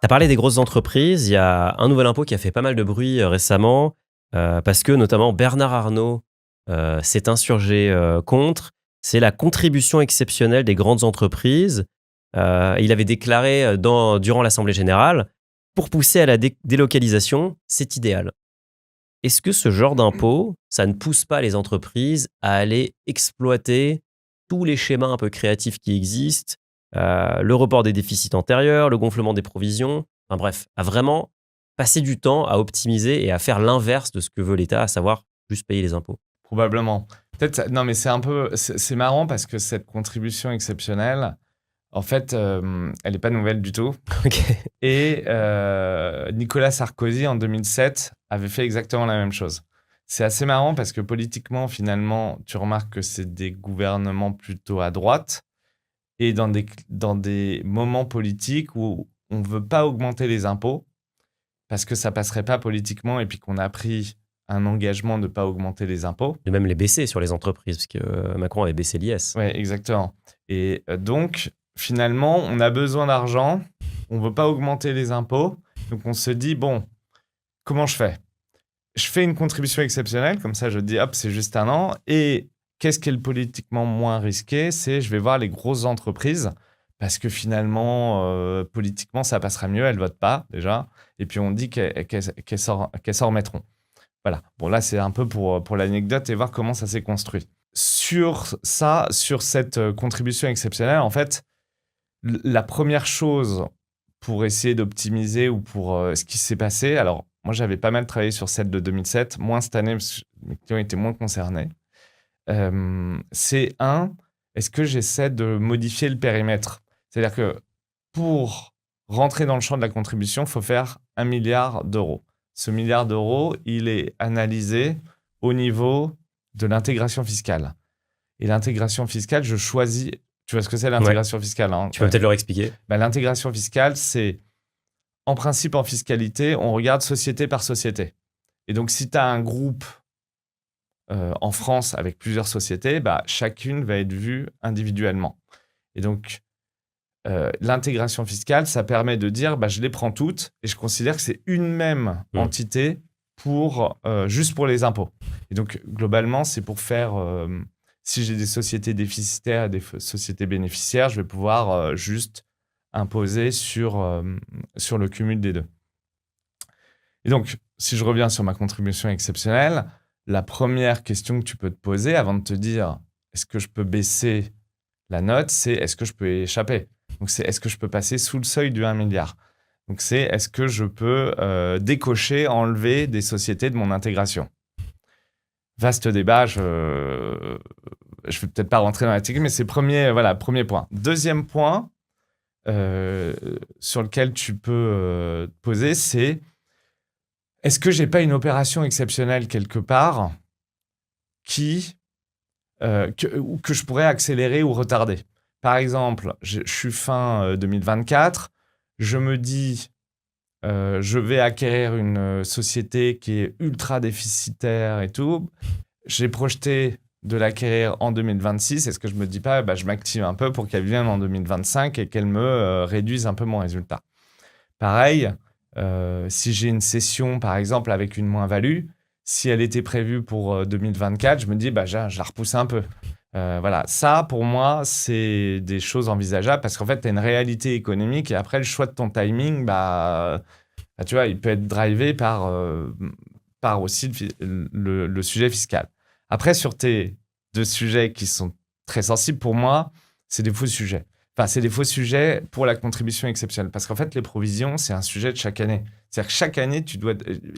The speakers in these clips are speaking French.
Tu as parlé des grosses entreprises. Il y a un nouvel impôt qui a fait pas mal de bruit récemment, parce que notamment Bernard Arnault s'est insurgé contre. C'est la contribution exceptionnelle des grandes entreprises. Il avait déclaré durant l'Assemblée générale, pour pousser à la délocalisation, c'est idéal. Est-ce que ce genre d'impôt, ça ne pousse pas les entreprises à aller exploiter tous les schémas un peu créatifs qui existent, le report des déficits antérieurs, le gonflement des provisions, enfin bref, à vraiment passer du temps à optimiser et à faire l'inverse de ce que veut l'État, à savoir juste payer les impôts? Probablement. Non, mais c'est marrant parce que cette contribution exceptionnelle, en fait, elle n'est pas nouvelle du tout. Ok. Et Nicolas Sarkozy, en 2007, avait fait exactement la même chose. C'est assez marrant parce que politiquement, finalement, tu remarques que c'est des gouvernements plutôt à droite et dans des moments politiques où on ne veut pas augmenter les impôts parce que ça passerait pas politiquement et puis qu'on a pris un engagement de ne pas augmenter les impôts. De même les baisser sur les entreprises, parce que Macron avait baissé l'IS. Oui, exactement. Et donc, finalement, on a besoin d'argent, on ne veut pas augmenter les impôts, donc on se dit, bon, comment je fais? Je fais une contribution exceptionnelle, comme ça je dis, hop, c'est juste un an, et qu'est-ce qui est le politiquement moins risqué? C'est, je vais voir les grosses entreprises, parce que finalement, politiquement, ça passera mieux, elles ne votent pas, déjà, et puis on dit qu'elles s'en remettront. Voilà. Bon, là, c'est un peu pour l'anecdote et voir comment ça s'est construit. Sur cette contribution exceptionnelle, en fait, la première chose pour essayer d'optimiser ou pour ce qui s'est passé, alors moi, j'avais pas mal travaillé sur celle de 2007, moins cette année parce que mes clients étaient moins concernés. C'est est-ce que j'essaie de modifier le périmètre? C'est-à-dire que pour rentrer dans le champ de la contribution, il faut faire 1 milliard d'euros. Ce milliard d'euros, il est analysé au niveau de l'intégration fiscale. Et l'intégration fiscale, je choisis... Tu vois ce que c'est l'intégration fiscale, hein? Tu peux peut-être leur expliquer. L'intégration fiscale, c'est... En principe, en fiscalité, on regarde société par société. Et donc, si tu as un groupe en France avec plusieurs sociétés, chacune va être vue individuellement. Et donc, l'intégration fiscale, ça permet de dire, je les prends toutes et je considère que c'est une même entité juste pour les impôts. Et donc, globalement, c'est pour faire... si j'ai des sociétés déficitaires et des sociétés bénéficiaires, je vais pouvoir juste imposer sur le cumul des deux. Et donc, si je reviens sur ma contribution exceptionnelle, la première question que tu peux te poser avant de te dire est-ce que je peux baisser la note, c'est est-ce que je peux échapper? Donc, c'est est-ce que je peux passer sous le seuil du 1 milliard? Donc, c'est est-ce que je peux décocher, enlever des sociétés de mon intégration? Vaste débat, je ne vais peut-être pas rentrer dans la technique, mais c'est premier point. Deuxième point sur lequel tu peux te poser, c'est est-ce que j'ai pas une opération exceptionnelle quelque part que je pourrais accélérer ou retarder? Par exemple, je suis fin 2024, je me dis je vais acquérir une société qui est ultra déficitaire et tout. J'ai projeté de l'acquérir en 2026. Est-ce que je me dis pas, je m'active un peu pour qu'elle vienne en 2025 et qu'elle me réduise un peu mon résultat? Pareil, si j'ai une cession, par exemple, avec une moins-value, si elle était prévue pour 2024, je me dis, je la repousse un peu. Voilà, ça, pour moi, c'est des choses envisageables parce qu'en fait, tu as une réalité économique et après, le choix de ton timing, tu vois, il peut être drivé par aussi le sujet fiscal. Après, sur tes deux sujets qui sont très sensibles, pour moi, c'est des faux sujets. Enfin, c'est des faux sujets pour la contribution exceptionnelle. Parce qu'en fait, les provisions, c'est un sujet de chaque année. C'est-à-dire que chaque année,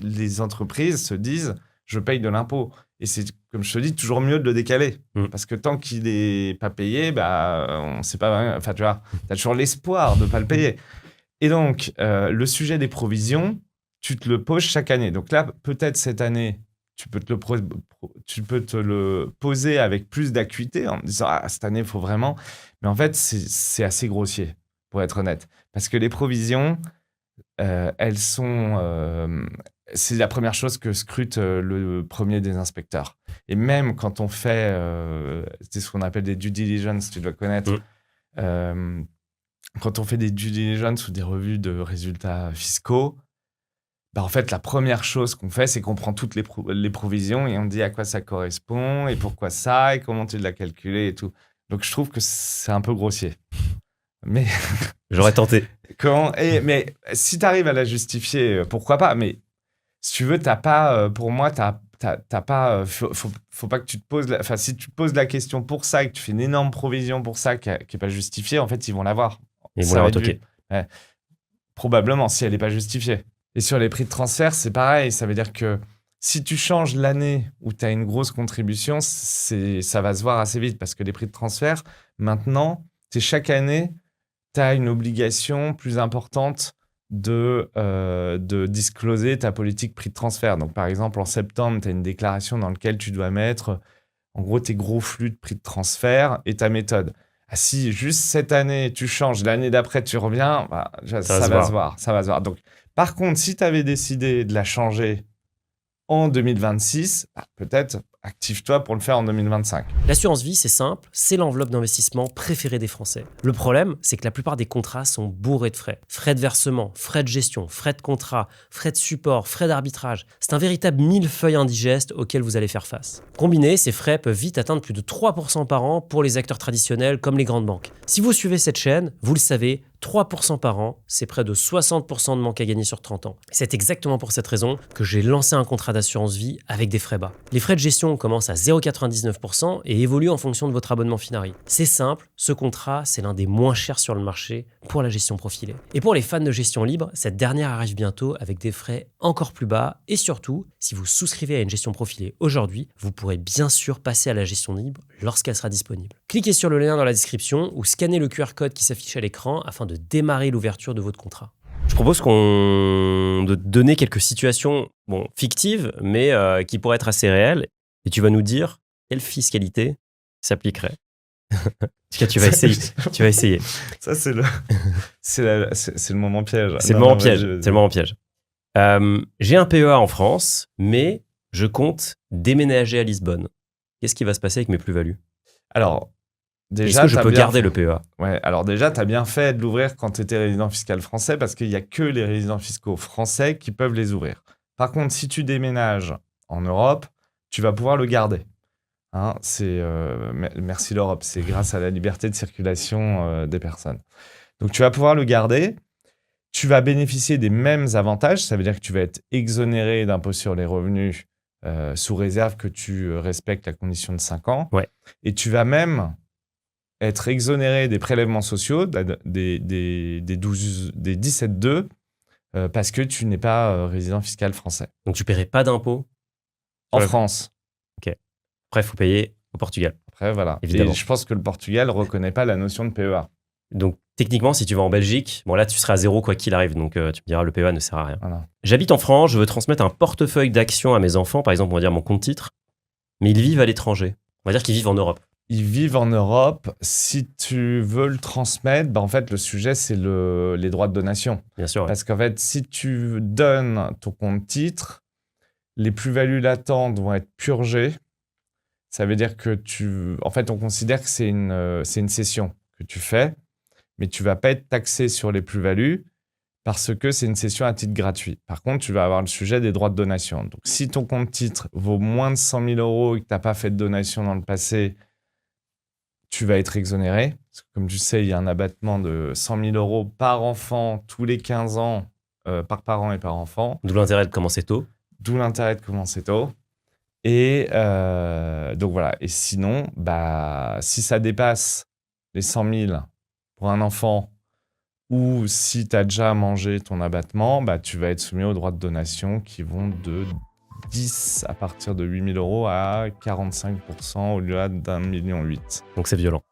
les entreprises se disent, je paye de l'impôt. Et c'est, comme je te dis, toujours mieux de le décaler. Parce que tant qu'il n'est pas payé, on ne sait pas. Enfin, tu vois, tu as toujours l'espoir de ne pas le payer. Et donc, le sujet des provisions, tu te le poses chaque année. Donc là, peut-être cette année, tu peux te le poser avec plus d'acuité en me disant « Ah, cette année, il faut vraiment… » Mais en fait, c'est assez grossier, pour être honnête. Parce que les provisions, elles sont… c'est la première chose que scrute le premier des inspecteurs. Et même quand on fait… c'est ce qu'on appelle des due diligence, tu dois connaître. quand on fait des due diligence ou des revues de résultats fiscaux, en fait, la première chose qu'on fait, c'est qu'on prend toutes les provisions et on dit à quoi ça correspond et pourquoi ça et comment tu l'as calculé et tout. Donc, je trouve que c'est un peu grossier. Mais J'aurais tenté. mais si tu arrives à la justifier, pourquoi pas? Mais si tu veux, t'as pas, pour moi, t'as pas, faut pas que tu te poses, enfin, si tu te poses la question pour ça et que tu fais une énorme provision pour ça qui est pas justifiée, en fait, ils vont l'avoir. Ils vont Ça la va être retoquer. vu. Ouais. Probablement, si elle n'est pas justifiée. Et sur les prix de transfert, c'est pareil. Ça veut dire que si tu changes l'année où tu as une grosse contribution, ça va se voir assez vite parce que les prix de transfert, maintenant, chaque année, tu as une obligation plus importante de discloser ta politique prix de transfert. Donc, par exemple, en septembre, tu as une déclaration dans laquelle tu dois mettre, en gros, tes gros flux de prix de transfert et ta méthode. Ah, si juste cette année, tu changes, l'année d'après, tu reviens, ça va se voir. Ça va se voir. Donc, par contre, si tu avais décidé de la changer en 2026, peut-être active-toi pour le faire en 2025. L'assurance vie, c'est simple, c'est l'enveloppe d'investissement préférée des Français. Le problème, c'est que la plupart des contrats sont bourrés de frais. Frais de versement, frais de gestion, frais de contrat, frais de support, frais d'arbitrage. C'est un véritable millefeuille indigeste auquel vous allez faire face. Combinés, ces frais peuvent vite atteindre plus de 3% par an pour les acteurs traditionnels comme les grandes banques. Si vous suivez cette chaîne, vous le savez, 3% par an, c'est près de 60% de manque à gagner sur 30 ans. C'est exactement pour cette raison que j'ai lancé un contrat d'assurance vie avec des frais bas. Les frais de gestion commencent à 0,99% et évoluent en fonction de votre abonnement Finari. C'est simple, ce contrat, c'est l'un des moins chers sur le marché pour la gestion profilée. Et pour les fans de gestion libre, cette dernière arrive bientôt avec des frais encore plus bas et surtout, si vous souscrivez à une gestion profilée aujourd'hui, vous pourrez bien sûr passer à la gestion libre lorsqu'elle sera disponible. Cliquez sur le lien dans la description ou scannez le QR code qui s'affiche à l'écran afin de démarrer l'ouverture de votre contrat. Je propose de donner quelques situations fictives, mais qui pourraient être assez réelles. Et tu vas nous dire quelle fiscalité s'appliquerait. Tu vas essayer. Ça, c'est le moment piège. C'est le moment piège. J'ai un PEA en France, mais je compte déménager à Lisbonne. Qu'est-ce qui va se passer avec mes plus-values? Alors, est-ce que je peux garder le PEA? Ouais, alors déjà, tu as bien fait de l'ouvrir quand tu étais résident fiscal français parce qu'il n'y a que les résidents fiscaux français qui peuvent les ouvrir. Par contre, si tu déménages en Europe, tu vas pouvoir le garder. Hein, merci l'Europe, c'est grâce à la liberté de circulation des personnes. Donc, tu vas pouvoir le garder. Tu vas bénéficier des mêmes avantages. Ça veut dire que tu vas être exonéré d'impôt sur les revenus sous réserve que tu respectes la condition de 5 ans. Ouais. Et tu vas même être exonéré des prélèvements sociaux, des 17.2, parce que tu n'es pas résident fiscal français. Donc, tu ne paierais pas d'impôts en France. Ok. Après, il faut payer au Portugal. Après, voilà. Évidemment. Et je pense que le Portugal ne reconnaît pas la notion de PEA. Donc, techniquement, si tu vas en Belgique, là, tu seras à zéro quoi qu'il arrive. Donc, tu me diras, le PEA ne sert à rien. Voilà. J'habite en France, je veux transmettre un portefeuille d'actions à mes enfants, par exemple, on va dire mon compte titre, mais ils vivent à l'étranger. On va dire qu'ils vivent en Europe. Ils vivent en Europe. Si tu veux le transmettre, en fait, le sujet, c'est les droits de donation. Bien sûr. Ouais. Parce qu'en fait, si tu donnes ton compte titre, les plus-values latentes vont être purgées. Ça veut dire que en fait, on considère que c'est une cession que tu fais, mais tu ne vas pas être taxé sur les plus-values parce que c'est une cession à titre gratuit. Par contre, tu vas avoir le sujet des droits de donation. Donc, si ton compte titre vaut moins de 100 000 euros et que tu n'as pas fait de donation dans le passé, tu vas être exonéré. Parce que, comme tu sais, il y a un abattement de 100 000 euros par enfant tous les 15 ans, par parent et par enfant. D'où l'intérêt de commencer tôt. Et donc voilà. Et sinon, si ça dépasse les 100 000 pour un enfant ou si tu as déjà mangé ton abattement, tu vas être soumis aux droits de donation qui vont de 10 à partir de 8 000 euros à 45% au-delà d'1,8 million. Donc c'est violent.